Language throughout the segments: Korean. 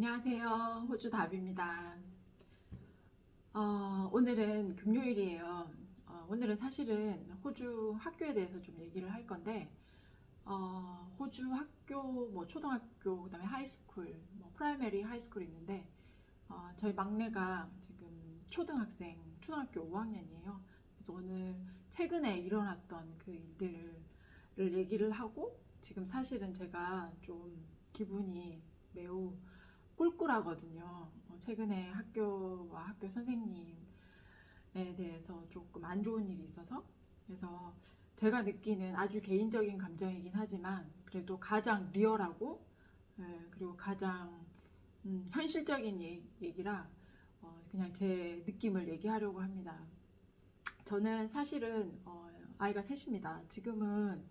안녕하세요. 호주 답입니다. 오늘은 금요일이에요. 오늘은 사실은 호주 학교에 대해서 좀 얘기를 할 건데, 호주 학교, 뭐 초등학교, 그다음에 하이스쿨, 뭐 프라이머리 하이스쿨이 있는데, 저희 막내가 지금 초등학교 5학년이에요. 그래서 오늘 최근에 일어났던 그 일들을 얘기를 하고, 지금 사실은 제가 좀 기분이 매우 꿀꿀하거든요. 최근에 학교와 학교 선생님에 대해서 조금 안 좋은 일이 있어서, 그래서 제가 느끼는 아주 개인적인 감정이긴 하지만 그래도 가장 리얼하고, 그리고 가장 현실적인 얘기라 그냥 제 느낌을 얘기하려고 합니다. 저는 사실은 아이가 셋입니다. 지금은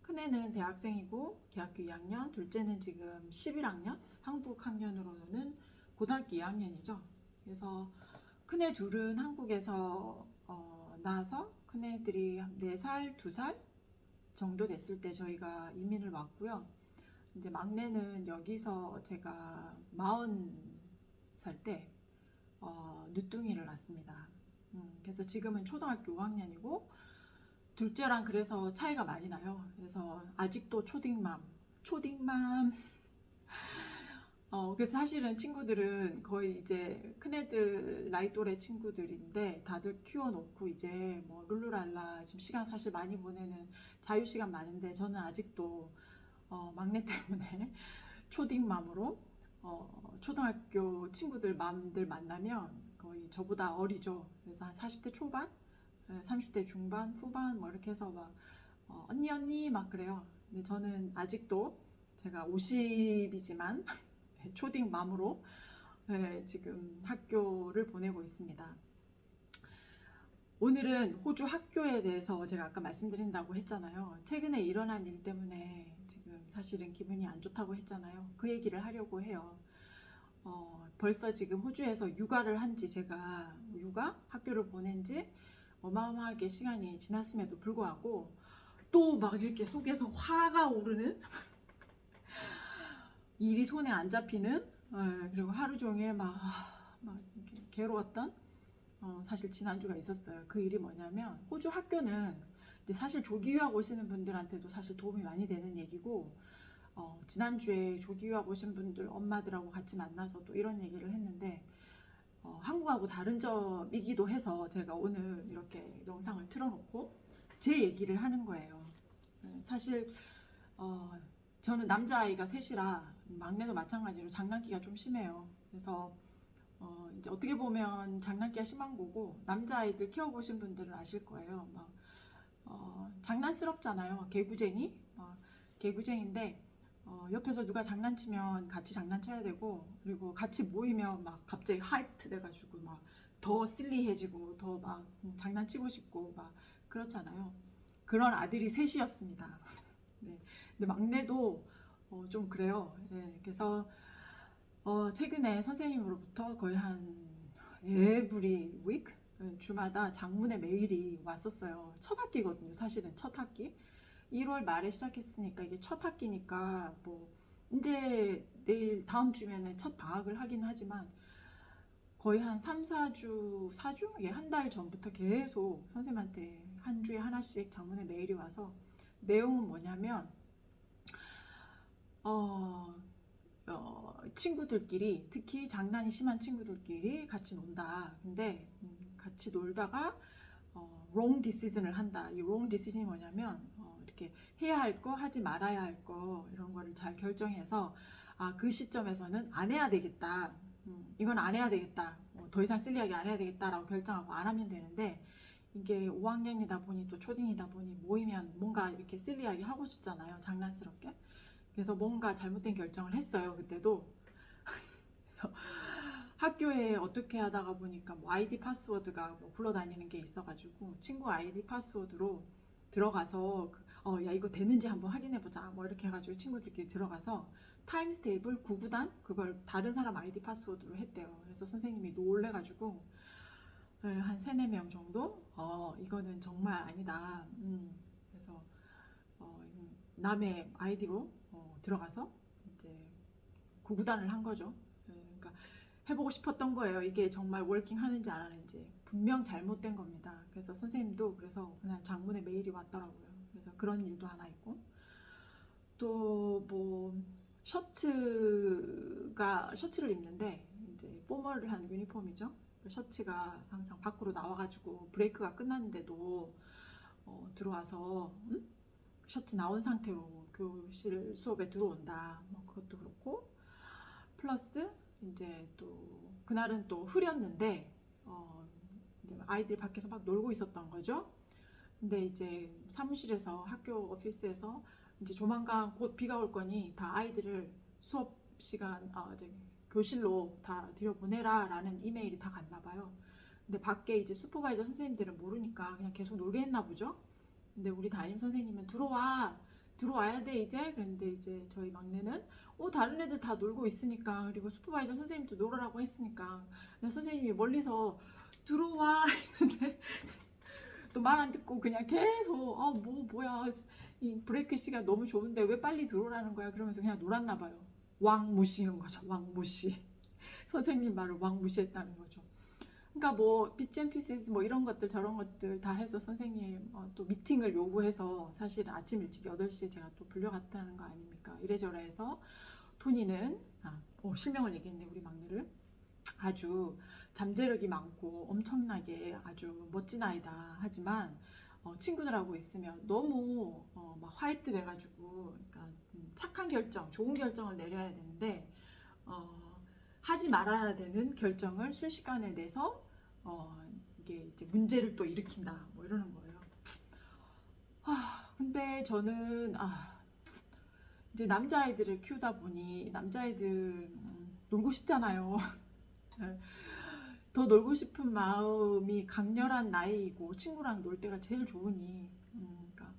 큰애는 대학생이고 대학교 2학년, 둘째는 지금 11학년, 한국 학년으로는 고등학교 2학년이죠. 그래서 큰애 둘은 한국에서 나와서 큰애들이 4살, 2살 정도 됐을 때 저희가 이민을 왔고요. 이제 막내는 여기서 제가 40살 때 늦둥이를 낳습니다. 그래서 지금은 초등학교 5학년이고 둘째랑 그래서 차이가 많이 나요. 그래서 아직도 초딩맘. 그래서 사실은 친구들은 거의 이제 큰애들 나이 또래 친구들인데 다들 키워놓고 이제 뭐 룰루랄라 지금 시간 사실 많이 보내는 자유시간 많은데 저는 아직도 막내 때문에 초딩맘으로 초등학교 친구들 맘들 만나면 거의 저보다 어리죠. 그래서 한 40대 초반, 30대 중반, 후반 뭐 이렇게 해서 막 언니 막 그래요. 근데 저는 아직도 제가 50이지만 초딩맘으로 지금 학교를 보내고 있습니다. 오늘은 호주 학교에 대해서 제가 아까 말씀드린다고 했잖아요. 최근에 일어난 일 때문에 지금 사실은 기분이 안 좋다고 했잖아요. 그 얘기를 하려고 해요. 벌써 지금 호주에서 육아를 한지 제가 학교를 보낸 지 어마어마하게 시간이 지났음에도 불구하고 또 막 이렇게 속에서 화가 오르는 일이 손에 안 잡히는 그리고 하루 종일 막 이렇게 괴로웠던 사실 지난주가 있었어요. 그 일이 뭐냐면 호주 학교는 이제 사실 조기 유학 오시는 분들한테도 사실 도움이 많이 되는 얘기고 지난주에 조기 유학 오신 분들 엄마들하고 같이 만나서 또 이런 얘기를 했는데 한국하고 다른 점이기도 해서 제가 오늘 이렇게 영상을 틀어놓고 제 얘기를 하는 거예요. 사실 저는 남자아이가 셋이라 막내도 마찬가지로 장난기가 좀 심해요. 그래서 이제 어떻게 보면 장난기가 심한 거고 남자아이들 키워보신 분들은 아실 거예요. 막 장난스럽잖아요. 개구쟁인데 옆에서 누가 장난치면 같이 장난쳐야 되고 그리고 같이 모이면 막 갑자기 하이트 돼가지고 막 더 실리해지고 더 막 장난치고 싶고 막 그렇잖아요. 그런 아들이 셋이었습니다. 네. 근데 막내도 좀 그래요. 네. 그래서 최근에 선생님으로부터 거의 한 every week 주마다 장문의 메일이 왔었어요. 첫 학기거든요. 사실은 첫 학기. 1월 말에 시작했으니까 이게 첫 학기니까 뭐 이제 내일 다음 주면은 첫 방학을 하긴 하지만 거의 한 3, 4주, 4주? 예, 한 달 전부터 계속 선생님한테 한 주에 하나씩 장문의 메일이 와서 내용은 뭐냐면 어, 친구들끼리 특히 장난이 심한 친구들끼리 같이 논다. 근데 같이 놀다가 wrong decision을 한다. 이 wrong decision이 뭐냐면 이렇게 해야 할 거, 하지 말아야 할 거 이런 거를 잘 결정해서 그 시점에서는 안 해야 되겠다. 이건 안 해야 되겠다. 더 이상 실리하게 안 해야 되겠다라고 결정하고 안 하면 되는데 이게 5학년이다 보니 또 초딩이다 보니 모이면 뭔가 이렇게 실리하게 하고 싶잖아요. 장난스럽게. 그래서 뭔가 잘못된 결정을 했어요. 그때도. 그래서 학교에 어떻게 하다가 보니까 뭐 아이디 파스워드가 뭐 굴러다니는 게 있어가지고 친구 아이디 파스워드로 들어가서 야 이거 되는지 한번 확인해보자 뭐 이렇게 해가지고 친구들끼리 들어가서 타임스 테이블 구구단 그걸 다른 사람 아이디 파스워드로 했대요. 그래서 선생님이 놀래가지고 한 3, 4명 정도 이거는 정말 아니다. 그래서 남의 아이디로 들어가서 이제 구구단을 한 거죠. 그러니까 해보고 싶었던 거예요. 이게 정말 워킹 하는지 안 하는지. 분명 잘못된 겁니다. 그래서 선생님도 그래서 그냥 장문의 메일이 왔더라고요. 그래서 그런 일도 하나 있고, 또 뭐 셔츠를 입는데 이제 포멀한 유니폼이죠. 셔츠가 항상 밖으로 나와가지고 브레이크가 끝났는데도 들어와서 셔츠 나온 상태로 교실 수업에 들어온다. 뭐 그것도 그렇고, 플러스 이제 또 그날은 또 흐렸는데 이제 아이들이 밖에서 막 놀고 있었던 거죠. 근데 이제 사무실에서 학교 오피스에서 이제 조만간 곧 비가 올 거니 다 아이들을 수업 시간 이제 교실로 다 들여보내라 라는 이메일이 다 갔나 봐요. 근데 밖에 이제 슈퍼바이저 선생님들은 모르니까 그냥 계속 놀게 했나 보죠. 근데 우리 담임 선생님은 들어와야 돼 이제. 그런데 이제 저희 막내는 다른 애들 다 놀고 있으니까, 그리고 슈퍼바이저 선생님도 놀으라고 했으니까, 근데 선생님이 멀리서 들어와 했는데 또 말 안 듣고 그냥 계속 뭐야, 이 브레이크 시간 너무 좋은데 왜 빨리 들어오라는 거야, 그러면서 그냥 놀았나 봐요. 왕무시한 거죠. 왕무시. 선생님 말을 왕무시했다는 거죠. 그러니까 뭐 비치 앤 피스스 뭐 이런 것들 저런 것들 다 해서 선생님 또 미팅을 요구해서 사실 아침 일찍 8시에 제가 또 불려갔다는 거 아닙니까? 이래저래 해서 토니는 실명을 얘기했네. 우리 막내를 아주 잠재력이 많고 엄청나게 아주 멋진 아이다. 하지만 친구들하고 있으면 너무 막 화이트 돼가지고, 그러니까 착한 결정, 좋은 결정을 내려야 되는데 하지 말아야 되는 결정을 순식간에 내서 이게 이제 문제를 또 일으킨다. 뭐 이러는 거예요. 근데 저는 이제 남자아이들을 키우다 보니 남자아이들 놀고 싶잖아요. 더 놀고 싶은 마음이 강렬한 나이이고 친구랑 놀 때가 제일 좋으니 그러니까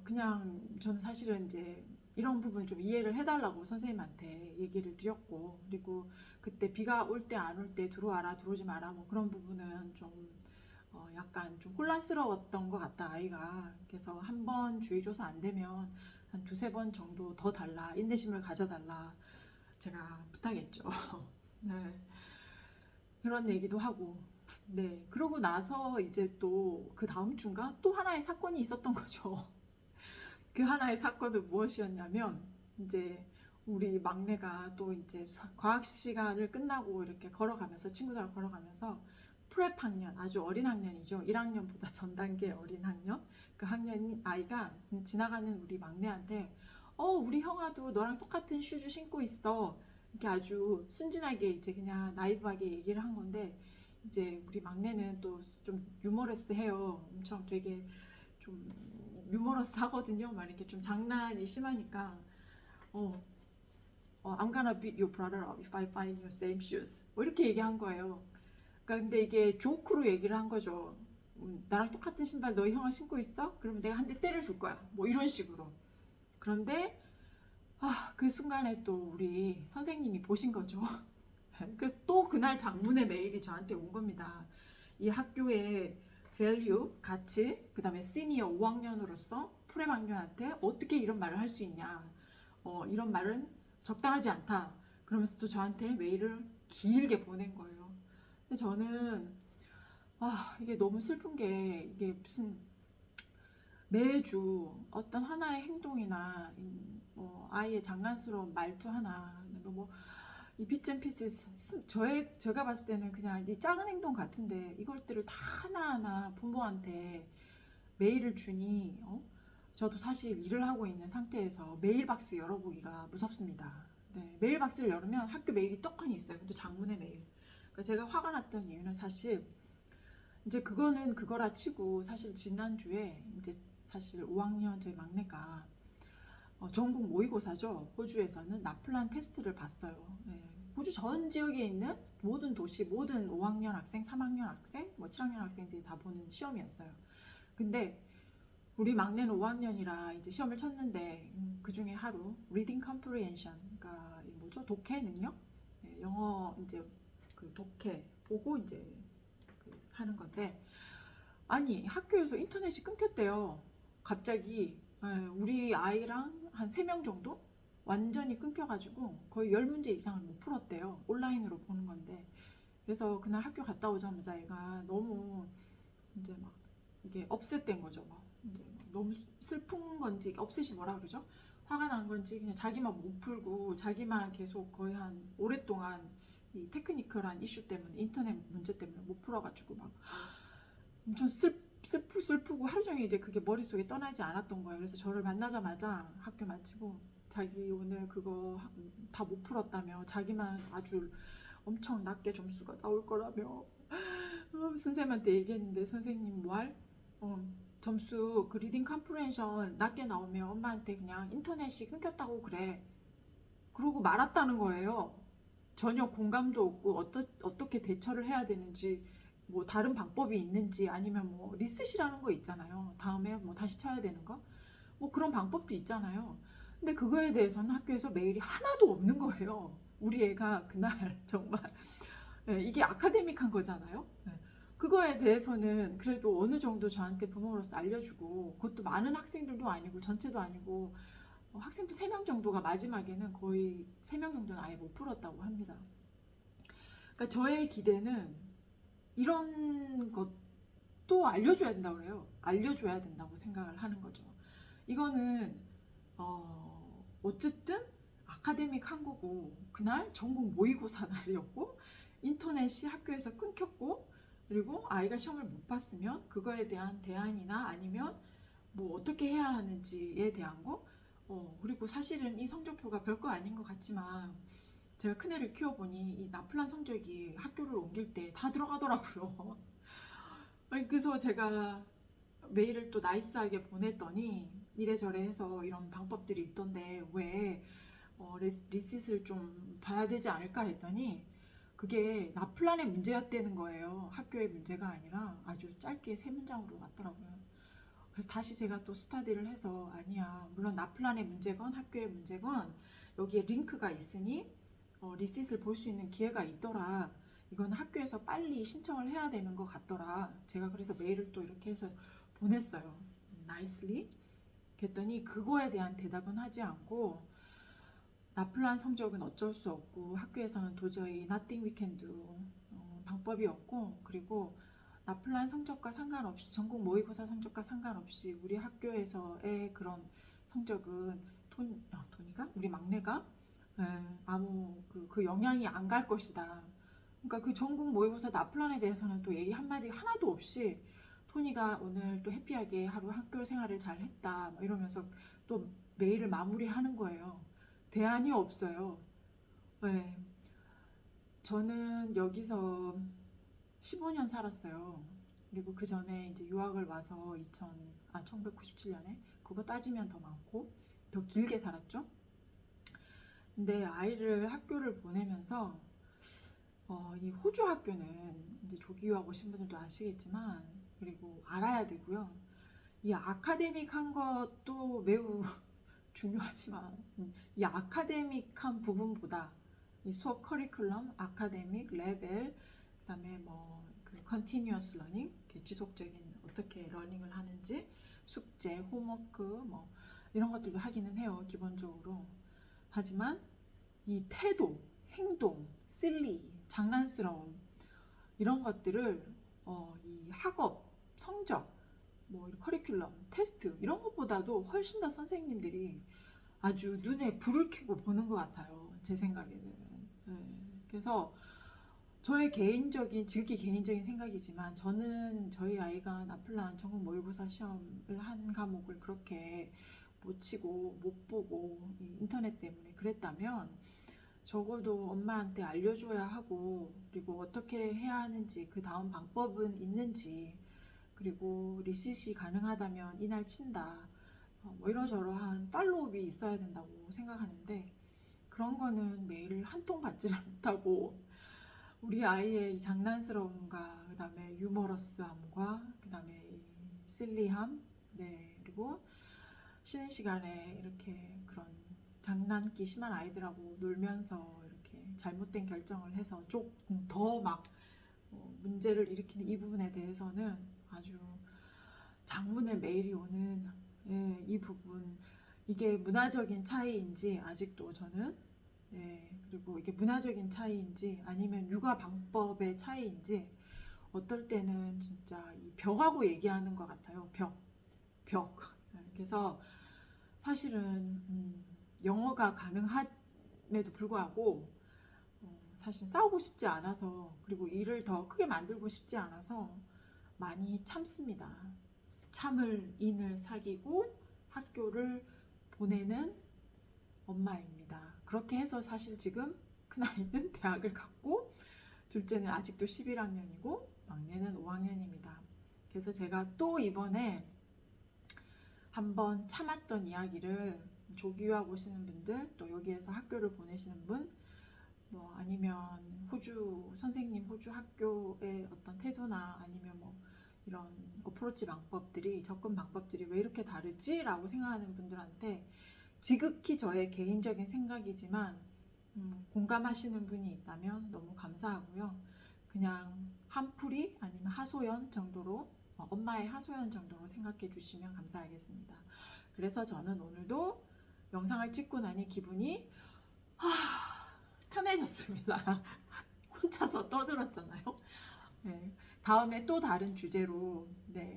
그냥 저는 사실은 이제 이런 부분 좀 이해를 해달라고 선생님한테 얘기를 드렸고, 그리고 그때 비가 올 때 안 올 때 들어와라 들어오지 마라 뭐 그런 부분은 좀 약간 좀 혼란스러웠던 것 같다 아이가. 그래서 한 번 주의 줘서 안 되면 한 두세 번 정도 더 달라, 인내심을 가져달라 제가 부탁했죠. 네, 그런 얘기도 하고. 네, 그러고 나서 이제 또 그 다음 주인가 또 하나의 사건이 있었던 거죠. 그 하나의 사건은 무엇이었냐면, 이제 우리 막내가 또 이제 과학 시간을 끝나고 이렇게 걸어가면서 친구들하고 걸어가면서 프랩 학년, 아주 어린 학년이죠. 1학년보다 전 단계 어린 학년, 그 학년 아이가 지나가는 우리 막내한테 우리 형아도 너랑 똑같은 슈즈 신고 있어, 이렇게 아주 순진하게 이제 그냥 나이브하게 얘기를 한 건데, 이제 우리 막내는 또 좀 유머러스해요. 엄청 되게 좀 유머러스 하거든요. 막 이렇게 좀 장난이 심하니까 I'm gonna beat your brother up if I find your same shoes 뭐 이렇게 얘기한 거예요. 그러니까 근데 이게 조크로 얘기를 한 거죠. 나랑 똑같은 신발 너희 형아 신고 있어? 그러면 내가 한 대 때려줄 거야. 뭐 이런 식으로. 그런데 그 순간에 또 우리 선생님이 보신 거죠. 그래서 또 그날 장문의 메일이 저한테 온 겁니다. 이 학교의 value, 가치, 그 다음에 시니어 5학년으로서 프레 학년한테 어떻게 이런 말을 할 수 있냐, 이런 말은 적당하지 않다, 그러면서 또 저한테 메일을 길게 보낸 거예요. 근데 저는 이게 너무 슬픈 게, 이게 무슨 매주 어떤 하나의 행동이나 뭐 아이의 장난스러운 말투 하나, 이 비앤피스 제가 봤을 때는 그냥 이 작은 행동 같은데 이것들을 다 하나하나 부모한테 메일을 주니 저도 사실 일을 하고 있는 상태에서 메일박스 열어보기가 무섭습니다. 네, 메일박스를 열으면 학교 메일이 떡하니 있어요. 그것도 장문의 메일. 그러니까 제가 화가 났던 이유는 사실 이제 그거는 그거라 치고, 사실 지난주에 이제 사실 5학년 저희 막내가 전국 모의고사죠. 호주에서는 나플란 테스트를 봤어요. 네. 호주 전 지역에 있는 모든 도시, 모든 5학년 학생, 3학년 학생, 뭐 7학년 학생들이 다 보는 시험이었어요. 근데 우리 막내는 5학년이라 이제 시험을 쳤는데 그 중에 하루 reading comprehension, 그러니까 뭐죠? 독해 능력, 네, 영어 이제 그 독해 보고 이제 하는 건데, 아니 학교에서 인터넷이 끊겼대요. 갑자기. 우리 아이랑 한 3명 정도 완전히 끊겨가지고 거의 10문제 이상을 못 풀었대요. 온라인으로 보는 건데. 그래서 그날 학교 갔다 오자마자 애가 너무 이제 막 이게 업셋된 거죠. 막 이제 막 너무 슬픈 건지, 업셋이 뭐라 그러죠? 화가 난 건지 그냥 자기만 못 풀고 자기만 계속 거의 한 오랫동안 이 테크니컬한 이슈 때문에, 인터넷 문제 때문에 못 풀어가지고 막 엄청 슬프고 하루 종일 이제 그게 머릿속에 떠나지 않았던 거예요. 그래서 저를 만나자마자 학교 마치고 자기 오늘 그거 다 못 풀었다며, 자기만 아주 엄청 낮게 점수가 나올 거라며 선생님한테 얘기했는데, 선생님 뭘? 점수 그 리딩 컴프레hen션 낮게 나오면 엄마한테 그냥 인터넷이 끊겼다고 그래. 그러고 말았다는 거예요. 전혀 공감도 없고 어떻게 대처를 해야 되는지, 뭐 다른 방법이 있는지, 아니면 뭐 리셋이라는 거 있잖아요. 다음에 뭐 다시 쳐야 되는 거, 뭐 그런 방법도 있잖아요. 근데 그거에 대해서는 학교에서 메일이 하나도 없는 거예요. 우리 애가 그날 정말 이게 아카데믹한 거잖아요. 그거에 대해서는 그래도 어느 정도 저한테 부모로서 알려주고, 그것도 많은 학생들도 아니고 전체도 아니고 학생들 3명 정도가 마지막에는 거의 3명 정도는 아예 못 풀었다고 합니다. 그러니까 저의 기대는 이런 것도 알려줘야 된다고 그래요. 알려줘야 된다고 생각을 하는 거죠. 이거는 어쨌든 아카데믹한 거고, 그날 전국 모의고사 날이었고 인터넷이 학교에서 끊겼고, 그리고 아이가 시험을 못 봤으면 그거에 대한 대안이나 아니면 뭐 어떻게 해야 하는지에 대한 거, 그리고 사실은 이 성적표가 별거 아닌 것 같지만 제가 큰애를 키워보니 이 나플란 성적이 학교를 옮길 때 다 들어가더라고요. 그래서 제가 메일을 또 나이스하게 보냈더니 이래저래 해서 이런 방법들이 있던데 왜 리시트를 좀 봐야 되지 않을까 했더니, 그게 나플란의 문제였다는 거예요. 학교의 문제가 아니라 아주 짧게 3문장으로 왔더라고요. 그래서 다시 제가 또 스타디를 해서, 아니야, 물론 나플란의 문제건 학교의 문제건 여기에 링크가 있으니 리시트를 볼 수 있는 기회가 있더라. 이건 학교에서 빨리 신청을 해야 되는 것 같더라. 제가 그래서 메일을 또 이렇게 해서 보냈어요. 나이스리. 그랬더니 그거에 대한 대답은 하지 않고, 나플란 성적은 어쩔 수 없고 학교에서는 도저히 nothing we can do, 방법이 없고, 그리고 나플란 성적과 상관없이, 전국 모의고사 성적과 상관없이 우리 학교에서의 그런 성적은 토니가 우리 막내가 아무 그 영향이 안 갈 것이다. 그러니까 그 전국 모의고사 나플란에 대해서는 또 얘기 한마디 하나도 없이, 토니가 오늘 또 해피하게 하루 학교 생활을 잘 했다 이러면서 또 메일을 마무리하는 거예요. 대안이 없어요. 네. 저는 여기서 15년 살았어요. 그리고 그 전에 이제 유학을 와서 1997년에, 그거 따지면 더 많고 더 길게 살았죠. 근데 아이를 학교를 보내면서 이 호주 학교는 이제 조기 유학 오신 분들도 아시겠지만, 그리고 알아야 되고요. 이 아카데믹한 것도 매우 중요하지만 이 아카데믹한 부분보다 이 수업 커리큘럼, 아카데믹 레벨, 그다음에 뭐그 컨티뉴어스 러닝, 지속적인 어떻게 러닝을 하는지, 숙제, 홈워크 뭐 이런 것들도 하기는 해요, 기본적으로. 하지만 이 태도, 행동, 실리, 장난스러움, 이런 것들을 이 학업, 성적, 뭐 커리큘럼, 테스트 이런 것보다도 훨씬 더 선생님들이 아주 눈에 불을 켜고 보는 것 같아요, 제 생각에는. 네. 그래서 저의 개인적인, 지극히 개인적인 생각이지만, 저는 저희 아이가 나플란 전국 모의고사 시험을 한 과목을 그렇게 못 치고 못 보고 인터넷 때문에 그랬다면 적어도 엄마한테 알려줘야 하고, 그리고 어떻게 해야 하는지, 그 다음 방법은 있는지, 그리고 리시시 가능하다면 이날 친다, 뭐 이러저러한 팔로우업이 있어야 된다고 생각하는데, 그런 거는 메일을 한 통 받지를 못하고, 우리 아이의 이 장난스러움과 그 다음에 유머러스함과 그 다음에 이 실리함, 네, 그리고 쉬는 시간에 이렇게 그런 장난기 심한 아이들하고 놀면서 이렇게 잘못된 결정을 해서 조금 더 막 문제를 일으키는 이 부분에 대해서는 아주 장문의 메일이 오는, 이 부분, 이게 문화적인 차이인지 아직도 저는 그리고 이게 문화적인 차이인지 아니면 육아 방법의 차이인지 어떨 때는 진짜 이 벽하고 얘기하는 것 같아요. 벽. 그래서 사실은 영어가 가능함에도 불구하고 사실 싸우고 싶지 않아서 그리고 일을 더 크게 만들고 싶지 않아서 많이 참습니다. 참을 인을 사귀고 학교를 보내는 엄마입니다. 그렇게 해서 사실 지금 큰아이는 대학을 갔고 둘째는 아직도 11학년이고 막내는 5학년입니다. 그래서 제가 또 이번에 한번 참았던 이야기를 조기 유학 오시는 분들 또 여기에서 학교를 보내시는 분 뭐 아니면 호주 선생님 호주 학교의 어떤 태도나 아니면 뭐 이런 어프로치 방법들이 접근 방법들이 왜 이렇게 다르지? 라고 생각하는 분들한테 지극히 저의 개인적인 생각이지만 공감하시는 분이 있다면 너무 감사하고요. 그냥 한풀이 아니면 하소연 정도로 엄마의 하소연 정도로 생각해 주시면 감사하겠습니다. 그래서 저는 오늘도 영상을 찍고 나니 기분이 편해졌습니다. 혼자서 떠들었잖아요. 네, 다음에 또 다른 주제로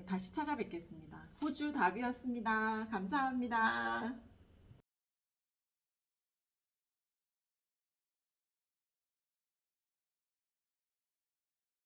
다시 찾아뵙겠습니다. 호주 답이었습니다. 감사합니다.